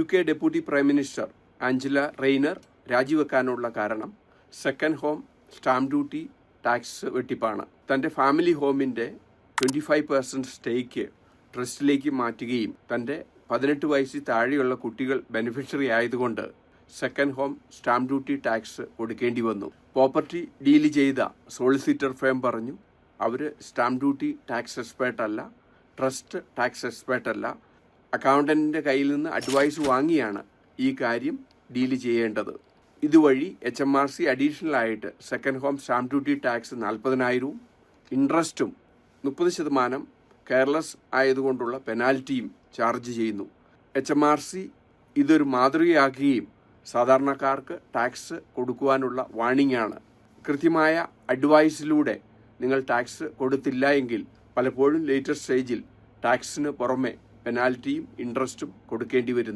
UK deputy prime minister Angela Rayner രാജിവെക്കാനുള്ള കാരണം second home stamp duty tax വെട്ടിപ്പാണ്. തൻ്റെ ഫാമിലി ഹോമിൻ്റെ 25% സ്റ്റേക്ക് ട്രസ്റ്റിലേക്ക് മാറ്റുകയും തൻ്റെ 18 വയസ്സിൽ താഴെയുള്ള കുട്ടികൾ ബെനിഫിഷ്യറി ആയതുകൊണ്ട് second home stamp duty tax കൊടുക്കേണ്ടി വന്നു. പ്രോപ്പർട്ടി ഡീൽ ചെയ്ത സോളിസിറ്റർ ഫേം പറഞ്ഞു അവർ സ്റ്റാമ്പ് ഡ്യൂട്ടി ടാക്സ് എക്സ്പേർട്ട് അല്ല, ട്രസ്റ്റ് ടാക്സ് എക്സ്പേർട്ട് അല്ല, അക്കൗണ്ടൻറ്റിൻ്റെ കയ്യിൽ നിന്ന് അഡ്വൈസ് വാങ്ങിയാണ് ഈ കാര്യം ഡീൽ ചെയ്യേണ്ടത്. ഇതുവഴി HMRC അഡീഷണൽ ആയിട്ട് second home stamp duty tax 40,000 ഇൻട്രസ്റ്റും 30% കെയർലെസ് ആയതുകൊണ്ടുള്ള പെനാൽറ്റിയും ചാർജ് ചെയ്യുന്നു. HMRC ഇതൊരു മാതൃകയാക്കുകയും സാധാരണക്കാർക്ക് ടാക്സ് കൊടുക്കുവാനുള്ള വാണിംഗ് ആണ്. കൃത്യമായ അഡ്വൈസിലൂടെ നിങ്ങൾ ടാക്സ് കൊടുത്തില്ല എങ്കിൽ പലപ്പോഴും ലേറ്റർ സ്റ്റേജിൽ ടാക്സിന് പുറമെ പെനാൽറ്റിയും ഇൻട്രസ്റ്റും കൊടുക്കേണ്ടി വരുന്നു.